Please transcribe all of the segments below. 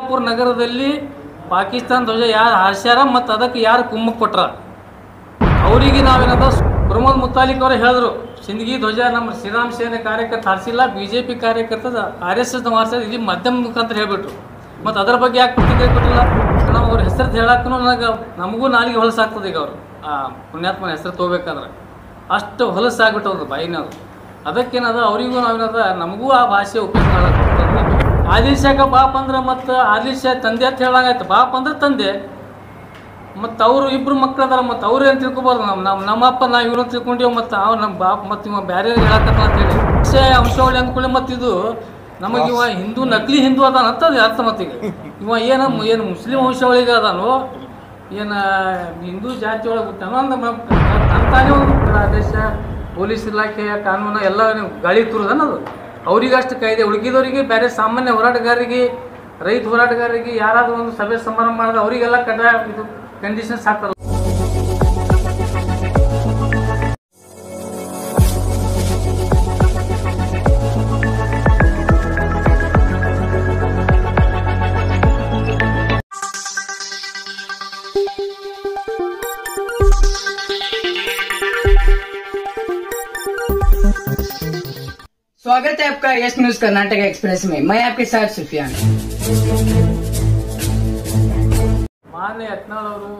ಬಿಜಾಪುರ ನಗರದಲ್ಲಿ ಪಾಕಿಸ್ತಾನ ಧ್ವಜ ಯಾರು ಹಾರಿಸ್ಯಾರ ಮತ್ತು ಅದಕ್ಕೆ ಯಾರು ಕುಮ್ಮಕ್ ಕೊಟ್ರ ಅವರಿಗೆ ನಾವೇನದ ಪ್ರಮೋದ್ ಮುತಾಲಿಕ್ ಅವರು ಹೇಳಿದ್ರು, ಸಿಂದಗಿ ಧ್ವಜ ನಮ್ಮ ಶ್ರೀರಾಮ್ ಸೇನೆ ಕಾರ್ಯಕರ್ತ ಹಾರಿಸಿಲ್ಲ, BJP ಕಾರ್ಯಕರ್ತ RSS ಹಾರಿಸಿದ, ಇದು ಮಾಧ್ಯಮ ಮುಖಾಂತರ ಹೇಳ್ಬಿಟ್ರು. ಮತ್ತು ಅದರ ಬಗ್ಗೆ ಯಾಕೆ ಪ್ರತಿಕ್ರಿಯೆ ಕೊಟ್ಟಿಲ್ಲ? ನಾವು ಅವ್ರ ಹೆಸರು ಹೇಳಕ್ಕೂ ನಮಗೂ ನಾಲಿಗೆ ಹೊಲಸಾಗ್ತದೆ. ಈಗ ಅವರು ಆ ಪುಣ್ಯಾತ್ಮನ ಹೆಸರು ತೊಗೋಬೇಕಾದ್ರೆ ಅಷ್ಟು ಹೊಲಸಾಗ್ಬಿಟ್ಟವ್ರು ಬಾಯಿನವ್ರು. ಅದಕ್ಕೇನದ ಅವರಿಗೂ ನಾವೇನದ ನಮಗೂ ಆ ಭಾಷೆ ಉಪಯೋಗ ಮಾಡಕ್ಕೆ ಆದಿಲ್ ಶಾಖ ಬಾಪ್ ಅಂದ್ರೆ ಮತ್ತು ಆದಿಲ್ ಶಾ ತಂದೆ ಅಂತ ಹೇಳಾಗಾಯ್ತು. ಬಾಪ್ ಅಂದ್ರೆ ತಂದೆ, ಮತ್ತು ಅವರು ಇಬ್ಬರು ಮಕ್ಳು ಅದಾರ, ಮತ್ತು ಅವ್ರು ಏನು ತಿಳ್ಕೊಬಾರ್ದು. ನಮ್ಮಪ್ಪ ನಾವು ಇವ್ರನ್ನ ತಿಳ್ಕೊಂಡೇವು, ಮತ್ತು ಅವ್ರು ನಮ್ಮ ಬಾಪ್ ಮತ್ತು ಇವ ಬೇರೆ ಹೇಳಕತ್ತ ಅಂತೇಳಿ ಅಂಶವಳಿ ಅಂದ್ಕೊಳ್ಳಿ. ಮತ್ತು ಇದು ನಮಗೆ ಇವ ಹಿಂದೂ ನಕಲಿ ಹಿಂದೂ ಅದಾನ ಅಂತ ಅದು ಅರ್ಥ. ಮತ್ತೀಗ ಇವ ಏನು ಮುಸ್ಲಿಂ ವಂಶವಳಿಗೆ ಅದಾನೋ, ಏನು ಹಿಂದೂ ಜಾತಿ ಒಳಗೆ ಬಿಟ್ಟಾನೋ ಅಂತಾನೆ ಒಂದು ದೇಶ ಪೊಲೀಸ್ ಇಲಾಖೆಯ ಕಾನೂನು ಎಲ್ಲ ಗಾಳಿ ತುರುದನ್ನದು. ಅವರಿಗಷ್ಟು ಕಾಯ್ದೆ, ಉಳುಕಿದವರಿಗೆ ಬೇರೆ ಸಾಮಾನ್ಯ ಹೋರಾಟಗಾರರಿಗೆ, ರೈತ ಹೋರಾಟಗಾರರಿಗೆ ಯಾರಾದರೂ ಒಂದು ಸಭೆ ಸಮಾರಂಭ ಮಾಡಿದ್ರೆ ಅವರಿಗೆಲ್ಲ ಕಡ್ಡಾಯ ಇದು ಕಂಡೀಷನ್ಸ್ ಹಾಕ್ತಾರೆ. स्वागत है आपका यस न्यूज कर्नाटक एक्सप्रेस में। मैं आपके साथ सुफियान। ಮಾನ್ಯ ಯತ್ನಾಳ್ ಅವರು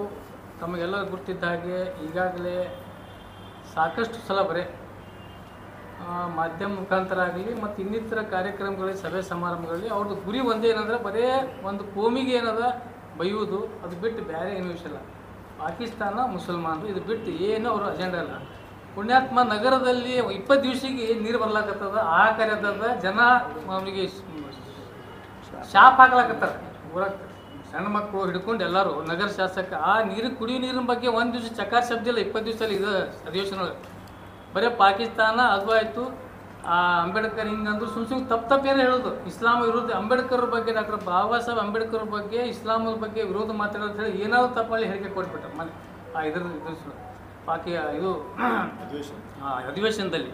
ತಮಗೆಲ್ಲ ಗೊತ್ತಿದ್ದ ಹಾಗೆ ಈಗಾಗಲೇ ಸಾಕಷ್ಟು ಸಲ ಬರೀ ಮಾಧ್ಯಮ ಮುಖಾಂತರ ಆಗಲಿ ಮತ್ತು ಇನ್ನಿತರ ಕಾರ್ಯಕ್ರಮಗಳಲ್ಲಿ, ಸಭೆ ಸಮಾರಂಭಗಳಲ್ಲಿ ಅವ್ರದ್ದು ಗುರಿ ಒಂದೇ ಏನಂದ್ರೆ ಬರೀ ಒಂದು ಕೋಮಿಗೆ ಏನದ ಬೈಯುವುದು, ಅದು ಬಿಟ್ಟು ಬೇರೆ ಏನೂ ವಿಷಯ ಇಲ್ಲ. ಪಾಕಿಸ್ತಾನ ಮುಸಲ್ಮಾನರು ಇದು ಬಿಟ್ಟು ಏನೂ ಅವ್ರ ಅಜೆಂಡಾ ಇಲ್ಲ. ಪುಣ್ಯಾತ್ಮ ನಗರದಲ್ಲಿ 20 ದಿವಸಿಗೆ ನೀರು ಬರ್ಲಾಕತ್ತದ, ಆಹಾಕಾರದ ಜನ ಅವನಿಗೆ ಶಾಪ್ ಹಾಕ್ಲಾಕತ್ತಾರೆ. ಊರಾಗ ಸಣ್ಣ ಮಕ್ಕಳು ಹಿಡ್ಕೊಂಡು ಎಲ್ಲರೂ ನಗರ ಶಾಸಕ ಆ ನೀರು ಕುಡಿಯೋ ನೀರಿನ ಬಗ್ಗೆ ಒಂದು ದಿವಸ ಚಕಾರ ಶಬ್ದ ಇಲ್ಲ. 20 ದಿವಸದಲ್ಲಿ ಇದು ಅಧಿವೇಶನ ಬರೀ ಪಾಕಿಸ್ತಾನ ಅದು ಆಯಿತು. ಆ ಅಂಬೇಡ್ಕರ್ ಹಿಂಗಂದ್ರು ಸುಮ್ ತಪ್ಪೇನು ಹೇಳೋದು, ಇಸ್ಲಾಂ ವಿರೋಧ ಅಂಬೇಡ್ಕರ್ ಬಗ್ಗೆ, ಡಾಕ್ಟರ್ ಬಾಬಾ ಸಾಹೇಬ್ ಅಂಬೇಡ್ಕರ್ ಬಗ್ಗೆ, ಇಸ್ಲಾಮದ ಬಗ್ಗೆ ವಿರೋಧ ಮಾತಾಡೋದು ಹೇಳಿ ಏನಾದರೂ ತಪ್ಪಲ್ಲಿ ಹೇಳಿಕೆ ಕೊಟ್ಬಿಟ್ರೆ ಮನೆ ಇದು ಅಧಿವೇಶನದಲ್ಲಿ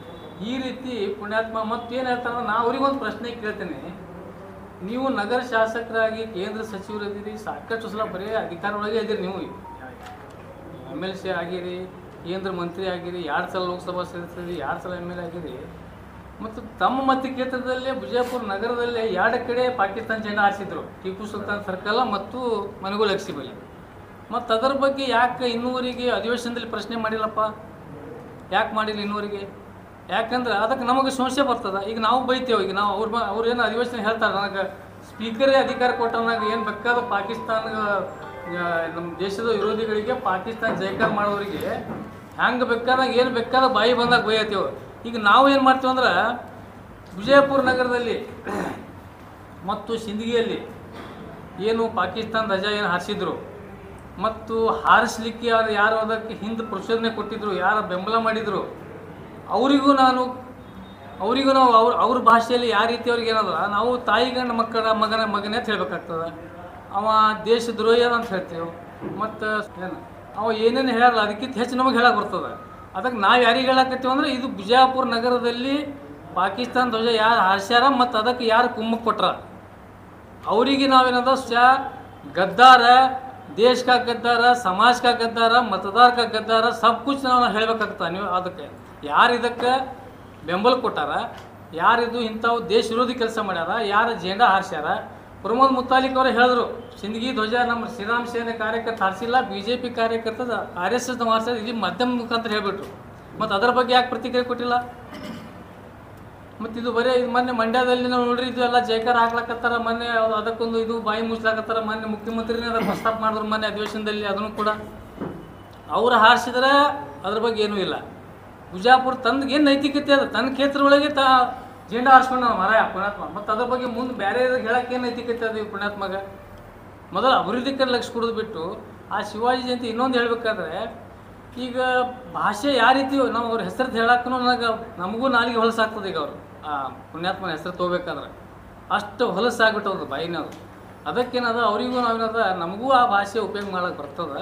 ಈ ರೀತಿ ಪುಣ್ಯಾತ್ಮ. ಮತ್ತೇನು ಹೇಳ್ತಾರೆ, ನಾ ಅವ್ರಿಗೊಂದು ಪ್ರಶ್ನೆ ಕೇಳ್ತೇನೆ. ನೀವು ನಗರ ಶಾಸಕರಾಗಿ ಕೇಂದ್ರ ಸಚಿವರಿದ್ದೀರಿ, ಸಾಕಷ್ಟು ಸಲ ಬರೀ ಅಧಿಕಾರ ಒಳಗೆ ಇದ್ದೀರಿ. ನೀವು MLC ಆಗಿರಿ, ಕೇಂದ್ರ ಮಂತ್ರಿ ಆಗಿರಿ, 2 ಸಲ ಲೋಕಸಭಾ ಸದಸ್ಯರಿ, 2 ಸಲ MLA ಆಗಿರಿ. ಮತ್ತು ತಮ್ಮ ಮತಕ್ಷೇತ್ರದಲ್ಲೇ ಬಿಜಾಪುರ ನಗರದಲ್ಲೇ 2 ಕಡೆ ಪಾಕಿಸ್ತಾನ ಜೆಂಡಾ ಹಾರಿಸಿದ್ರು, ಟಿಪ್ಪು ಸುಲ್ತಾನ್ ಸರ್ಕಲ್ ಮತ್ತು ಮನಗೋಲ್ ಅಕ್ಸಿಬಲಿ. ಮತ್ತು ಅದರ ಬಗ್ಗೆ ಯಾಕೆ ಇನ್ನೂವರೆಗೆ ಅಧಿವೇಶನದಲ್ಲಿ ಪ್ರಶ್ನೆ ಮಾಡಿಲ್ಲಪ್ಪ? ಯಾಕೆ ಮಾಡಿಲ್ಲ ಇನ್ನೂವರೆಗೆ? ಯಾಕಂದ್ರೆ ಅದಕ್ಕೆ ನಮಗೆ ಸಂಶಯ ಬರ್ತದೆ. ಈಗ ನಾವು ಬೈತೇವೆ, ಈಗ ನಾವು ಅವ್ರು ಏನು ಅಧಿವೇಶನ ಹೇಳ್ತಾರೆ, ನನಗೆ ಸ್ಪೀಕರೇ ಅಧಿಕಾರ ಕೊಟ್ಟವನಾಗ ಏನು ಬೇಕಾದ ಪಾಕಿಸ್ತಾನ ನಮ್ಮ ದೇಶದ ವಿರೋಧಿಗಳಿಗೆ ಪಾಕಿಸ್ತಾನ ಜಯಕಾರ ಮಾಡೋರಿಗೆ ಹ್ಯಾಂಗೆ ಬೇಕಾದಾಗ ಏನು ಬೇಕಾದ ಬಾಯಿ ಬಂದಾಗ ಬೈಯತ್ತೇವೆ. ಈಗ ನಾವು ಏನು ಮಾಡ್ತೀವಿ ಅಂದ್ರೆ ವಿಜಯಪುರ ನಗರದಲ್ಲಿ ಮತ್ತು ಸಿಂದಗಿಯಲ್ಲಿ ಏನು ಪಾಕಿಸ್ತಾನ ಧ್ವಜ ಏನು ಹಾರಿಸಿದ್ರು ಮತ್ತು ಹಾರಿಸ್ಲಿಕ್ಕೆ ಯಾರು ಅದಕ್ಕೆ ಹಿಂದೆ ಪ್ರಚೋದನೆ ಕೊಟ್ಟಿದ್ರು, ಯಾರು ಬೆಂಬಲ ಮಾಡಿದರು, ಅವರಿಗೂ ನಾವು ಅವ್ರ ಭಾಷೆಯಲ್ಲಿ ಯಾವ ರೀತಿ ಅವ್ರಿಗೆ ಏನದ, ನಾವು ತಾಯಿ ಗಂಡ ಮಗನೇ ಅಂತ ಹೇಳ್ಬೇಕಾಗ್ತದೆ. ಅವ ದೇಶ ದ್ರೋಹಿ ಅಂತ ಹೇಳ್ತೇವೆ. ಮತ್ತು ಏನು ಅವ ಏನೇನು ಹೇಳಲ್ಲ, ಅದಕ್ಕಿಂತ ಹೆಚ್ಚು ನಮಗೆ ಹೇಳಕ್ಕೆ ಬರ್ತದೆ. ಅದಕ್ಕೆ ನಾವು ಯಾರಿಗೆ ಹೇಳಕತ್ತೀವಿ ಅಂದ್ರೆ ಇದು ಬಿಜಾಪುರ ನಗರದಲ್ಲಿ ಪಾಕಿಸ್ತಾನ ಧ್ವಜ ಯಾರು ಹಾರಿಸ್ಯಾರ ಮತ್ತು ಅದಕ್ಕೆ ಯಾರು ಕುಮ್ಮಕ್ ಕೊಟ್ರ ಅವರಿಗೆ ನಾವೇನದ ಗದ್ದಾರ, देश का गद्दार, समाज का गद्दार, मतदार का गद्दार, सब कुछ ನಾವು ಹೇಳಬೇಕಾಗ್ತದೆ. ನೀವು ಅದಕ್ಕೆ ಯಾರು ಇದಕ್ಕೆ ಬೆಂಬಲ ಕೊಟ್ಟಾರ, ಯಾರಿದು ಇಂಥವು ದೇಶ ವಿರೋಧಿ ಕೆಲಸ ಮಾಡ್ಯಾರ, ಯಾರು ಜೆಂಡಾ ಹಾರಿಸ್ಯಾರ. ಪ್ರಮೋದ್ ಮುತಾಲಿಕ್ ಅವರು ಹೇಳಿದ್ರು, ಸಿಂದಗಿ ಧ್ವಜ ನಮ್ಮ ಶ್ರೀರಾಮ್ ಸೇನೆ ಕಾರ್ಯಕರ್ತ ಹಾರಿಸಿಲ್ಲ, BJP ಕಾರ್ಯಕರ್ತ RSS ಹಾರಿಸಿದ, ಇದು ಮಾಧ್ಯಮ ಮುಖಾಂತರ ಹೇಳ್ಬಿಟ್ರು. ಮತ್ತು ಅದರ ಬಗ್ಗೆ ಯಾಕೆ ಪ್ರತಿಕ್ರಿಯೆ ಕೊಟ್ಟಿಲ್ಲ? ಮತ್ತು ಇದು ಬರೀ ಇದು ಮೊನ್ನೆ ಮಂಡ್ಯದಲ್ಲಿ ನಾವು ನೋಡ್ರಿ, ಇದು ಎಲ್ಲ ಜಯಕಾರ ಹಾಕ್ಲಾಕತ್ತಾರ. ಮೊನ್ನೆ ಅದಕ್ಕೊಂದು ಇದು ಬಾಯಿ ಮುಚ್ಲಾಕತ್ತಾರ. ಮೊನ್ನೆ ಮುಖ್ಯಮಂತ್ರಿನೇ ಅದಕ್ಕೆ ಪ್ರಸ್ತಾಪ ಮಾಡಿದ್ರು ಮೊನ್ನೆ ಅಧಿವೇಶನದಲ್ಲಿ. ಅದನ್ನು ಕೂಡ ಅವ್ರು ಹಾರಿಸಿದ್ರೆ ಅದ್ರ ಬಗ್ಗೆ ಏನೂ ಇಲ್ಲ. ಬಿಜಾಪುರ ತಂದಗೆ ಏನು ನೈತಿಕತೆ ಅದ? ತನ್ನ ಕ್ಷೇತ್ರ ಒಳಗೆ ಜೆಂಡಾ ಹಾರಿಸ್ಕೊಂಡು ನಾವು ಮರ ಪುಣ್ಯಾತ್ಮ. ಮತ್ತು ಅದ್ರ ಬಗ್ಗೆ ಮುಂದೆ ಬೇರೆ ಹೇಳಕ್ಕೆ ಏನು ನೈತಿಕತೆ ಅದು ಪುಣ್ಯಾತ್ಮಗ? ಮೊದಲು ಅಭಿವೃದ್ಧಿ ಕಡೆ ಲಕ್ಷ ಕೊಡೋದು ಬಿಟ್ಟು ಆ ಶಿವಾಜಿ ಜಯಂತಿ ಇನ್ನೊಂದು ಹೇಳಬೇಕಾದ್ರೆ, ಈಗ ಭಾಷೆ ಯಾವ ರೀತಿ ನಾವು ಅವ್ರ ಹೆಸರು ಹೇಳಕ್ಕೂ ನಮಗೂ ನಾಲಿಗೆ ಹೊಲಸಾಗ್ತದೆ. ಈಗ ಅವರು ಆ ಪುಣ್ಯಾತ್ಮನ ಹೆಸರು ತೊಗೋಬೇಕಾದ್ರೆ ಅಷ್ಟು ಹೊಲಸಾಗ್ಬಿಟ್ಟವ್ರು ಬಾಯಿನವ್ರು. ಅದಕ್ಕೇನದ ಅವರಿಗೂ ನಾವೇನದ ನಮಗೂ ಆ ಭಾಷೆ ಉಪಯೋಗ ಮಾಡಕ್ಕೆ ಬರ್ತದೆ.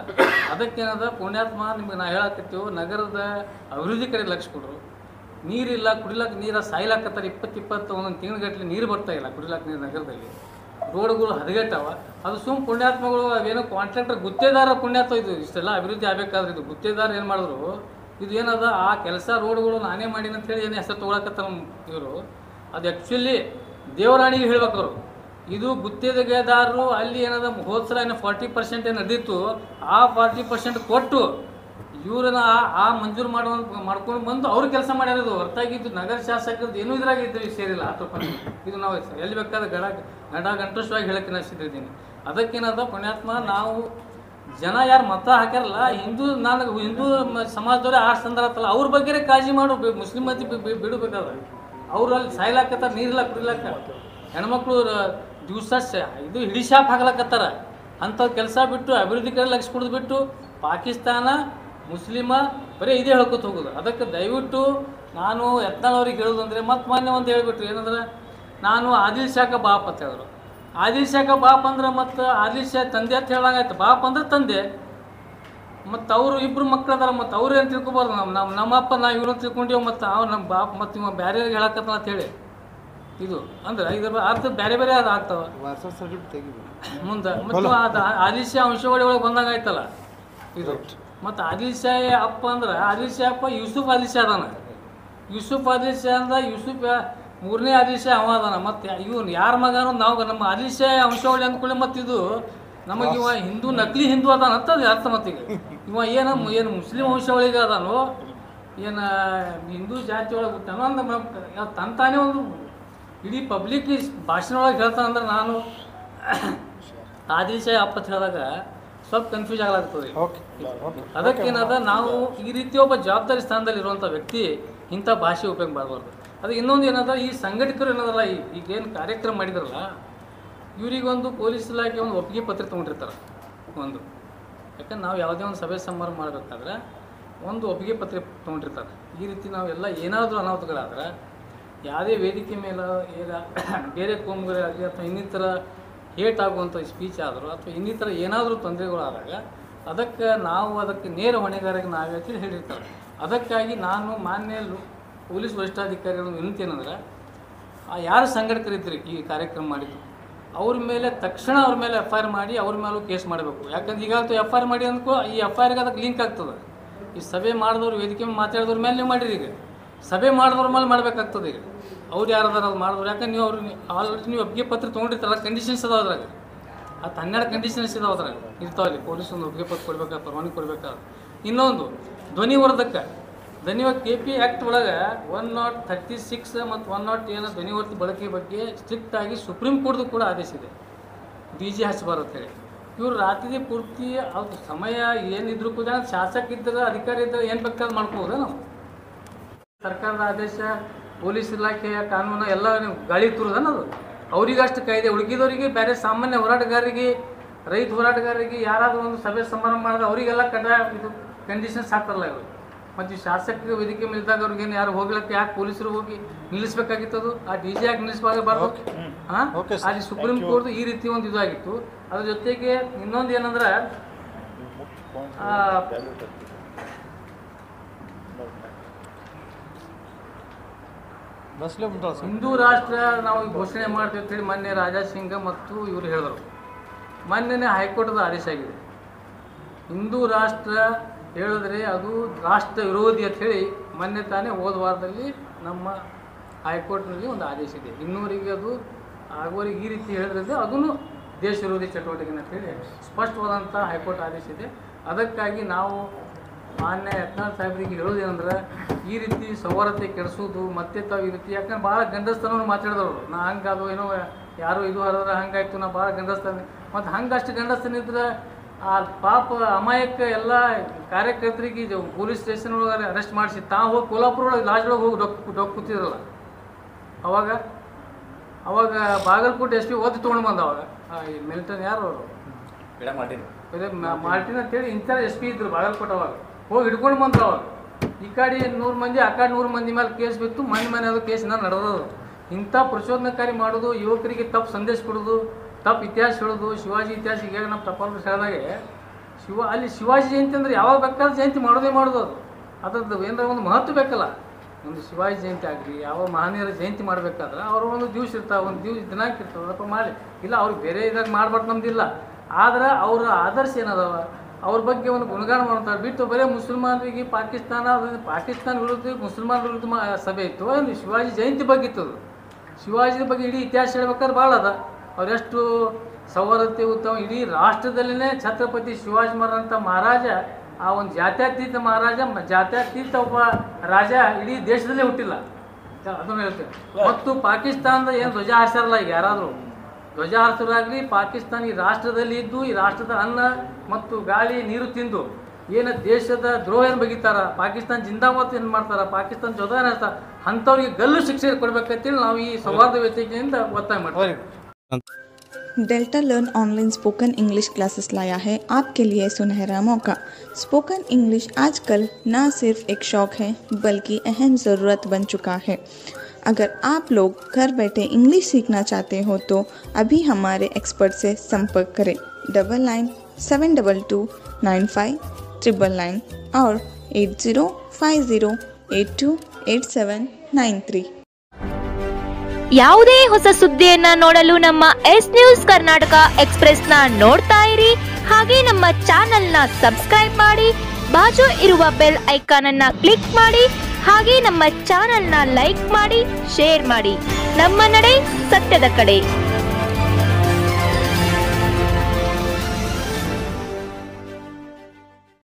ಅದಕ್ಕೇನದ ಪುಣ್ಯಾತ್ಮ ನಿಮ್ಗೆ ನಾ ಹೇಳಕತ್ತೀವಿ, ನಗರದ ಅಭಿವೃದ್ಧಿ ಕಡೆ ಲಕ್ಷ ಕೊಡ್ರು. ನೀರಿಲ್ಲ, ಕುಡಿಲಕ್ಕೆ ನೀರು ಸಾಯ್ಲಾಕತ್ತಾರೆ. 20 ಒಂದೊಂದು ತಿಂಗಳಗಟ್ಟಲೆ ನೀರು ಬರ್ತಾಯಿಲ್ಲ ಕುಡಿಲಕ್ಕೆ ನೀರು ನಗರದಲ್ಲಿ. ರೋಡ್ಗಳು ಹದಗೆಟ್ಟವ. ಅದು ಸುಮ್ಮ ಪುಣ್ಯಾತ್ಮಗಳು ಅವೇನೋ ಕಾಂಟ್ರಾಕ್ಟರ್ ಗುತ್ತೇದಾರ ಪುಣ್ಯಾತ್ಮ ಇದು. ಇಷ್ಟೆಲ್ಲ ಅಭಿವೃದ್ಧಿ ಆಗಬೇಕಾದ್ರೆ ಇದು ಗುತ್ತೇದಾರ ಏನು ಮಾಡಿದ್ರು, ಇದು ಏನದ ಆ ಕೆಲಸ ರೋಡ್ಗಳು ನಾನೇ ಮಾಡೀನಿ ಅಂತೇಳಿ ಏನು ಹೆಸರು ತೊಗೊಳಕತ್ತ ಇವರು. ಅದು ಆ್ಯಕ್ಚುಲಿ ದೇವರಾಣಿಗೆ ಹೇಳ್ಬೇಕು ಅವರು. ಇದು ಗುತ್ತೇದಾರರು ಅಲ್ಲಿ ಏನದ ಹೋದ ಸಲ ಏನೋ 40% ಏನು ನಡೆದಿತ್ತು, ಆ 40% ಕೊಟ್ಟು ಇವ್ರನ್ನ ಆ ಮಂಜೂರು ಮಾಡ್ಕೊಂಡು ಬಂದು ಅವ್ರು ಕೆಲಸ ಮಾಡ್ಯಾರದು. ಹೊರತಾಗಿದ್ದು ನಗರ ಶಾಸಕರದ್ದು ಏನೂ ಇದ್ರಾಗಿದ್ದು ಸೇರಿಲ್ಲ 10 ರೂಪಾಯಿ. ಇದು ನಾವು ಎಲ್ಲಿ ಬೇಕಾದ್ರೆ ಗಂಟುಷ್ಟವಾಗಿ ಹೇಳಕ್ಕೆ ಅನಿಸಿದ್ದೀನಿ. ಅದಕ್ಕೇನದ ಪುಣ್ಯಾತ್ಮ ನಾವು ಜನ ಯಾರು ಮತ ಹಾಕ್ಯಾರಲ್ಲ, ಹಿಂದೂ ಸಮಾಜದವ್ರೆ ಆರ್ಟ್ಸ್ ಅಂದಾರತ್ತಲ್ಲ, ಅವ್ರ ಬಗ್ಗೆ ಕಾಳಜಿ ಮಾಡು. ಮುಸ್ಲಿಂ ಮಂದಿ ಬಿಡಬೇಕಾದ್ರೆ ಅವ್ರು ಅಲ್ಲಿ ಸಾಯ್ಲಾಕತ್ತಾರ, ನೀರಿಲ್ಲ ಕುಡಿಲಾಕ. ಹೆಣ್ಮಕ್ಳು ದಿವಸ ಇದು ಹಿಡಿ ಶಾಪ್ ಹಾಕ್ಲಕತ್ತಾರ. ಅಂಥದ್ದು ಕೆಲಸ ಬಿಟ್ಟು ಅಭಿವೃದ್ಧಿ ಕಡೆ ಲಕ್ಷ ಕೊಡೋದು ಬಿಟ್ಟು ಪಾಕಿಸ್ತಾನ ಮುಸ್ಲಿಮ ಬರೀ ಇದೇ ಹೇಳ್ಕೊತ ಹೋಗೋದು. ಅದಕ್ಕೆ ದಯವಿಟ್ಟು ನಾನು ಯತ್ನಾಳ್ ಅವ್ರಿಗೆ ಹೇಳೋದಂದರೆ, ಮತ್ತು ಮೊನ್ನೆ ಒಂದು ಹೇಳ್ಬಿಟ್ರು ಏನಂದ್ರೆ, ನಾನು ಆದಿಲ್ ಶಾಖ ಬಾಪ್ ಅಂತ ಹೇಳಿದ್ರು. ಆದಿಲ್ ಶಾಖ ಬಾಪ್ ಅಂದ್ರೆ ಮತ್ತು ಆದಿಲ್ ಶಾ ತಂದೆ ಅಂತ ಹೇಳಂಗಾಯ್ತು. ಬಾಪ್ ಅಂದ್ರೆ ತಂದೆ. ಮತ್ತು ಅವರು ಇಬ್ಬರು ಮಕ್ಳು ಅದಾರ, ಮತ್ತು ಅವ್ರು ಏನು ತಿಳ್ಕೊಬಾರ್ದು. ನಮ್ಮಪ್ಪ ನಾವು ಇವ್ರನ್ನ ತಿಳ್ಕೊಂಡೇವು, ಮತ್ತು ಅವ್ರು ನಮ್ಮ ಬಾಪ್ ಮತ್ತು ಇವ ಬೇರೆಯವ್ರಿಗೆ ಹೇಳಕತ್ತ ಅಂತ ಹೇಳಿ ಇದು ಅಂದ್ರೆ ಇದ್ರ ಅರ್ಥ ಬೇರೆ ಬೇರೆ ಅದು ಆಗ್ತಾವ ಮುಂದೆ. ಮತ್ತು ಅದು ಆದಿಲ್ ಶಾ ವಂಶವಾಳಿ ಒಳಗೆ ಬಂದಂಗೆ ಆಯ್ತಲ್ಲ ಇದು. ಮತ್ತು ಆದಿಲ್ ಶಾ ಅಪ್ಪ ಅಂದ್ರೆ ಆದಿಲ್ ಶಾ ಅಪ್ಪ ಯೂಸುಫ್ ಆದಿಲ್ ಶಾ ಅದಾನ. ಯೂಸುಫ್ ಆದಿಲ್ ಶಾ ಅಂದ್ರೆ ಯೂಸುಫ್ 3ನೇ ಆದಿಲ್ ಶಾ ಅವ ಅದಾನ. ಮತ್ತು ಇವನು ಯಾರ ಮಗನೋ ನಾವು ನಮ್ಮ ಆದಿಲ್ ಶಾ ವಂಶವಾಳಿ ಅಂದ್ಕೊಳ್ಳಿ. ಮತ್ತು ಇದು ನಮಗೆ ಇವ ಹಿಂದೂ ನಕಲಿ ಹಿಂದೂ ಅದಾನ ಅಂತ ಅದು ಅರ್ಥ. ಮತ್ತೀಗ ಇವ ಏನು ಮುಸ್ಲಿಂ ವಂಶವಾಳಿಗೆ ಅದಾನೋ, ಏನು ಹಿಂದೂ ಜಾತಿ ಒಳಗೆ ಹುಟ್ಟಾನೋ ಅಂದ್ರೆ ತಂತಾನೇ ಒಂದು ಇಡೀ ಪಬ್ಲಿಕ್ ಭಾಷಣ ಒಳಗೆ ಹೇಳ್ತಾನಂದ್ರೆ, ನಾನು ಆದಿಲ್ ಶಾ ಅಪ್ಪ ಅಂತ ಹೇಳಿದಾಗ ಸ್ವಲ್ಪ ಕನ್ಫ್ಯೂಸ್ ಆಗಲಾಗ್ತದೆ. ಅದಕ್ಕೇನದ ನಾವು ಈ ರೀತಿ ಒಬ್ಬ ಜವಾಬ್ದಾರಿ ಸ್ಥಾನದಲ್ಲಿ ಇರುವಂಥ ವ್ಯಕ್ತಿ ಇಂಥ ಭಾಷೆ ಉಪಯೋಗ ಮಾಡಬಾರ್ದು. ಅದು ಇನ್ನೊಂದು ಏನದ, ಈ ಸಂಘಟಕರು ಏನದಲ್ಲ, ಈಗೇನು ಕಾರ್ಯಕ್ರಮ ಮಾಡಿದಾರಲ್ಲ, ಇವರಿಗೊಂದು ಪೊಲೀಸ್ ಇಲಾಖೆ ಒಂದು ಒಪ್ಪಿಗೆ ಪತ್ರ ತೊಗೊಂಡಿರ್ತಾರೆ ಒಂದು. ಯಾಕಂದ್ರೆ ನಾವು ಯಾವುದೇ ಒಂದು ಸಭೆ ಸಮಾರಂಭ ಮಾಡಬೇಕಾದ್ರೆ ಒಂದು ಒಪ್ಪಿಗೆ ಪತ್ರ ತೊಗೊಂಡಿರ್ತಾರೆ. ಈ ರೀತಿ ನಾವೆಲ್ಲ ಏನಾದರೂ ಅನಾಹುತಗಳಾದ್ರೆ, ಯಾವುದೇ ವೇದಿಕೆ ಮೇಲೆ ಬೇರೆ ಕೋಮುಗಳಾಗಲಿ ಅಥವಾ ಇನ್ನಿತರ ಹೇಟ್ ಆಗುವಂಥ ಸ್ಪೀಚ್ ಆದರೂ ಅಥವಾ ಇನ್ನಿತರ ಏನಾದರೂ ತೊಂದರೆಗಳಾದಾಗ ಅದಕ್ಕೆ ನೇರ ಹೊಣೆಗಾರರಿಗೆ ನಾವೇ ಅಂತೇಳಿ ಹೇಳಿರ್ತಾರೆ. ಅದಕ್ಕಾಗಿ ನಾನು ಮಾನ್ಯ ಪೊಲೀಸ್ ವರಿಷ್ಠಾಧಿಕಾರಿಗಳು ವಿನಂತಿ ಏನಂದ್ರೆ, ಯಾರು ಸಂಘಟಕರಿದ್ದರು ಈ ಕಾರ್ಯಕ್ರಮ ಮಾಡಿದ್ದು ಅವ್ರ ಮೇಲೆ ತಕ್ಷಣ ಅವ್ರ ಮೇಲೆ FIR ಮಾಡಿ ಅವ್ರ ಮೇಲೂ ಕೇಸ್ ಮಾಡಬೇಕು. ಯಾಕಂದ್ರೆ ಈಗಂತೂ FIR ಮಾಡಿ ಅಂದ್ಕೋ ಈ FIRಗೆ ಅದಕ್ಕೆ ಲಿಂಕ್ ಆಗ್ತದೆ. ಈ ಸಭೆ ಮಾಡಿದವ್ರು ವೇದಿಕೆ ಮಾತಾಡಿದವ್ರ ಮೇಲೆ ನೀವು ಮಾಡಿರಿ, ಈಗ ಸಭೆ ಮಾಡಿದವ್ರ ಮೇಲೆ ಮಾಡಬೇಕಾಗ್ತದೆ. ಈಗ ಅವ್ರು ಯಾರದಾರ ಅದು ಮಾಡಿದವ್ರು, ಯಾಕಂದ್ರೆ ನೀವು ಅವ್ರಿಗೆ ಆಲ್ರೆಡಿ ನೀವು ಒಪ್ಪಿಗೆ ಪತ್ರ ತೊಗೊಂಡಿರ್ತಾರಲ್ಲ, ಕಂಡೀಷನ್ಸ್ ಅದಾವ ಅದ್ರಾಗ. ಅದು 12 ಕಂಡೀಷನ್ಸ್ ಇದಾವೆ ಅದ್ರಾಗ ಇರ್ತಾವಲ್ಲಿ. ಪೊಲೀಸ್ ಒಂದು ಒಪ್ಪಿಗೆ ಪತ್ರ ಕೊಡ್ಬೇಕಾದ್ರೆ, ಪರವಾನಗಿ ಕೊಡಬೇಕಾದ್ರೆ. ಇನ್ನೊಂದು ಧ್ವನಿವರ್ಧಕ KP ಆ್ಯಕ್ಟ್ ಒಳಗೆ 136 ಮತ್ತು 107 ಧ್ವನಿವರ್ಧಕ ಬಳಕೆ ಬಗ್ಗೆ ಸ್ಟ್ರಿಕ್ಟ್ ಆಗಿ ಸುಪ್ರೀಂ ಕೋರ್ಟ್ದು ಕೂಡ ಆದೇಶ ಇದೆ, DJ ಹಚ್ಚಬಾರ್ದು ಅಂತೇಳಿ. ಇವರು ರಾತ್ರಿ ಪೂರ್ತಿ ಅದು ಸಮಯ ಏನಿದ್ರು ಕೂಡ ಶಾಸಕ ಇದ್ದರೆ ಅಧಿಕಾರಿ ಇದ್ದರೆ ಏನು ಬೇಕಾದ್ರೆ ಮಾಡ್ಕೋಬೋದ ನಾವು. ಸರ್ಕಾರದ ಆದೇಶ, ಪೊಲೀಸ್ ಇಲಾಖೆಯ ಕಾನೂನು ಎಲ್ಲ ಗಾಳಿ ತುರುದನ್ನದು. ಅವರಿಗಷ್ಟು ಕಾಯ್ದೆ, ಉಳುಕಿದವರಿಗೆ ಬೇರೆ ಸಾಮಾನ್ಯ ಹೋರಾಟಗಾರರಿಗೆ, ರೈತ ಹೋರಾಟಗಾರರಿಗೆ ಯಾರಾದರೂ ಒಂದು ಸಭೆ ಸಮಾರಂಭ ಮಾಡಿದ್ರೆ ಅವರಿಗೆಲ್ಲ ಇದು ಕಂಡೀಷನ್ಸ್ ಹಾಕ್ತಾರಲ್ಲ ಇವರು. ಮತ್ತು ಶಾಸಕರಿಗೆ ವೇದಿಕೆ ಮೇಲಿದ್ದಾಗ ಅವ್ರಿಗೇನು ಯಾರು ಹೋಗ್ಲಿಕ್ಕೆ ಯಾಕೆ ಪೊಲೀಸರು ಹೋಗಿ ನಿಲ್ಲಿಸ್ಬೇಕಾಗಿತ್ತದು, ಆ DJ ಯಾಕೆ ನಿಲ್ಲಿಸಬಾರ್ದು? ಅಲ್ಲಿ ಸುಪ್ರೀಂ ಕೋರ್ಟ್ ಈ ರೀತಿ ಒಂದು ಇದಾಗಿತ್ತು. ಅದ್ರ ಜೊತೆಗೆ ಇನ್ನೊಂದು ಏನಂದ್ರೆ, ಹಿಂದೂ ರಾಷ್ಟ್ರ ನಾವು ಘೋಷಣೆ ಮಾಡ್ತೀವಿ ಅಂತೇಳಿ ಮೊನ್ನೆ ರಾಜಾ ಸಿಂಗ್ ಮತ್ತು ಇವರು ಹೇಳಿದರು. ಮೊನ್ನೆ ಹೈಕೋರ್ಟ್ದ ಆದೇಶ ಆಗಿದೆ, ಹಿಂದೂ ರಾಷ್ಟ್ರ ಹೇಳಿದ್ರೆ ಅದು ರಾಷ್ಟ್ರ ವಿರೋಧಿ ಅಂಥೇಳಿ ಮೊನ್ನೆ ತಾನೇ ಹೋದ ವಾರದಲ್ಲಿ ನಮ್ಮ ಹೈಕೋರ್ಟ್ನಲ್ಲಿ ಒಂದು ಆದೇಶ ಇದೆ. ಇನ್ನೂರಿಗೆ ಅದು ಆಗೋರಿಗೆ ಈ ರೀತಿ ಹೇಳಿದ್ರೆ ಅದೂ ದೇಶ ವಿರೋಧಿ ಚಟುವಟಿಕೆ ಅಂತೇಳಿ ಸ್ಪಷ್ಟವಾದಂಥ ಹೈಕೋರ್ಟ್ ಆದೇಶ ಇದೆ. ಅದಕ್ಕಾಗಿ ನಾವು ಮಾನ್ಯ ಯತ್ನಾಳ್ ಸಾಹೇಬರಿಗೆ ಹೇಳೋದೇನಂದ್ರೆ, ಈ ರೀತಿ ಸೌಹಾರ್ದತೆ ಕೆಡಿಸೋದು ಮತ್ತೆ ತಾವು ಈ ರೀತಿ, ಯಾಕಂದ್ರೆ ಭಾಳ ಗಂಡಸ್ತನವನ್ನು ಮಾತಾಡಿದವರು, ನಾ ಹಂಗೆ ಅದು ಏನೋ ಯಾರೋ ಇದು ಹರಿದ್ರೆ ಹಂಗಾಯ್ತು, ನಾ ಭಾಳ ಗಂಡಸ್ತನ. ಮತ್ತು ಹಂಗಷ್ಟು ಗಂಡಸ್ತನ ಇದ್ರೆ ಆ ಪಾಪ ಅಮಾಯಕ ಎಲ್ಲ ಕಾರ್ಯಕರ್ತರಿಗೆ ಇದು ಪೊಲೀಸ್ ಸ್ಟೇಷನ್ ಒಳಗೆ ಅರೆಸ್ಟ್ ಮಾಡಿಸಿ ತಾವು ಹೋಗಿ ಕೊಲ್ಹಾಪುರ ಒಳಗೆ ಲಾಡ್ಜ್ ಒಳಗೆ ಹೋಗಿ ಡೊಕ್ಕ ಕೂತಿದ್ರಲ್ಲ, ಅವಾಗ ಬಾಗಲಕೋಟೆ SP ಓದಿ ತೊಗೊಂಡು ಬಂದ. ಅವಾಗ ಈ ಮಿಲಿಟನ್ ಯಾರು ಅವರು ಮಾರ್ಟಿನ್ ಅಂತೇಳಿ ಇಂಥ SP ಇದ್ರು ಬಾಗಲಕೋಟೆ. ಅವಾಗ ಹೋಗಿ ಹಿಡ್ಕೊಂಡು ಬಂದ್ರು. ಅವಾಗ ಈ ಕಡೆ 100 ಮಂದಿ, ಆ ಕಡೆ 100 ಮಂದಿ ಮೇಲೆ ಕೇಸ್ ಬಿತ್ತು. ಮನೆ ಅದು ಕೇಸಿನ ನಡೆದದು. ಇಂಥ ಪ್ರಚೋದನಕಾರಿ ಮಾಡೋದು, ಯುವಕರಿಗೆ ತಪ್ಪು ಸಂದೇಶ ಕೊಡೋದು, ತಪ್ಪು ಇತಿಹಾಸ ಹೇಳೋದು, ಶಿವಾಜಿ ಇತಿಹಾಸ. ಈಗ ನಮ್ಮ ತಪ್ಪಾದ್ರು ಹೇಳಿದಾಗೆ ಅಲ್ಲಿ ಶಿವಾಜಿ ಜಯಂತಿ ಅಂದ್ರೆ ಯಾವಾಗ ಬೇಕಾದ್ರೆ ಜಯಂತಿ ಮಾಡೋದು. ಅದ್ರದ್ದು ಏನಾರ ಒಂದು ಮಹತ್ವ ಬೇಕಲ್ಲ. ಒಂದು ಶಿವಾಜಿ ಜಯಂತಿ ಆಗಲಿ ಯಾವ ಮಹನೀಯರ ಜಯಂತಿ ಮಾಡಬೇಕಾದ್ರೆ ಅವ್ರ ಒಂದು ದಿವಸ ಇರ್ತಾವೆ, ಒಂದು ದಿನಾಂಕ ಇರ್ತಾವೆ, ಅದಪ್ಪ ಮಾಡಿ ಇಲ್ಲ ಅವ್ರಿಗೆ ಬೇರೆ ಇದಾಗ ಮಾಡ್ಬಾರ್ದು ನಮ್ದಿಲ್ಲ. ಆದ್ರೆ ಅವರ ಆದರ್ಶ ಏನದಾವ ಅವ್ರ ಬಗ್ಗೆ ಒಂದು ಗುಣಗಾನ ಮಾಡ್ತಾರೆ ಬಿಟ್ಟು ಬರೀ ಮುಸಲ್ಮಾನರಿಗೆ ಪಾಕಿಸ್ತಾನ ವಿರುದ್ಧ ಮುಸಲ್ಮಾನ ವಿರುದ್ಧ ಸಭೆ ಇತ್ತು. ಒಂದು ಶಿವಾಜಿ ಜಯಂತಿ ಬಗ್ಗೆ ಇತ್ತು. ಶಿವಾಜಿ ಬಗ್ಗೆ ಇಡೀ ಇತಿಹಾಸ ಹೇಳ್ಬೇಕಾದ್ರೆ ಭಾಳ ಅದ. ಅವರೆಷ್ಟು ಸೌಹಾರ್ದತೆ ಉತ್ತಮ ಇಡೀ ರಾಷ್ಟ್ರದಲ್ಲೇ ಛತ್ರಪತಿ ಶಿವಾಜಿ ಮಹಾರಾಜ ಆ ಒಂದು ಜಾತ್ಯತೀತ ಮಹಾರಾಜ, ಜಾತ್ಯತೀತ ಒಬ್ಬ ರಾಜ ಇಡೀ ದೇಶದಲ್ಲೇ ಹುಟ್ಟಿಲ್ಲ ಅದನ್ನು ಹೇಳ್ತೇವೆ. ಮತ್ತು ಪಾಕಿಸ್ತಾನದ ಏನು ಧ್ವಜ ಹಾರಿಸಾರಲ್ಲ, ಈಗ ಯಾರಾದರೂ ಧ್ವಜ ಹಾರಿಸೋರಾಗಲಿ ಪಾಕಿಸ್ತಾನ ಈ ರಾಷ್ಟ್ರದಲ್ಲಿ ಇದ್ದು ಈ ರಾಷ್ಟ್ರದ ಅನ್ನ ಮತ್ತು ಗಾಳಿ ನೀರು ತಿಂದು ಏನು ದೇಶದ ದ್ರೋಹ ಏನು ಬಗಿತಾರ, ಪಾಕಿಸ್ತಾನ ಜಿಂದಾಬಾದ್ ಏನು ಮಾಡ್ತಾರ, ಪಾಕಿಸ್ತಾನ ಜೊತೆ ಹೇಳ್ತಾರೆ, ಅಂಥವ್ರಿಗೆ ಗಲ್ಲು ಶಿಕ್ಷೆ ಕೊಡ್ಬೇಕಂತೇಳಿ ನಾವು ಈ ಸೌಹಾರ್ದ ವೇದಿಕೆಯಿಂದ ಒತ್ತಾಯ ಮಾಡ್ತೀವಿ. Delta learn online spoken English classes लाया है आपके लिए सुनहरा मौका। स्पोकन इंग्लिश आजकल न सिर्फ एक शौक है बल्कि अहम ज़रूरत बन चुका है। अगर आप लोग घर बैठे इंग्लिश सीखना चाहते हो तो अभी हमारे एक्सपर्ट से संपर्क करें 9972295999 और 8050828793। ಯಾವುದೇ ಹೊಸ ಸುದ್ದಿಯನ್ನ ನೋಡಲು ನಮ್ಮ ಎಸ್ ನ್ಯೂಸ್ ಕರ್ನಾಟಕ ಎಕ್ಸ್‌ಪ್ರೆಸ್ನ ನೋಡ್ತಾ ಇರಿ. ಹಾಗೆ ನಮ್ಮ ಚಾನೆಲ್ನ ಸಬ್ಸ್ಕ್ರೈಬ್ ಮಾಡಿ, ಬಾಜು ಇರುವ ಬೆಲ್ ಐಕಾನ್ ಅನ್ನ ಕ್ಲಿಕ್ ಮಾಡಿ. ಹಾಗೆ ನಮ್ಮ ಚಾನೆಲ್ನ ಲೈಕ್ ಮಾಡಿ, ಶೇರ್ ಮಾಡಿ. ನಮ್ಮ ನಡೆ ಸತ್ಯದ ಕಡೆ.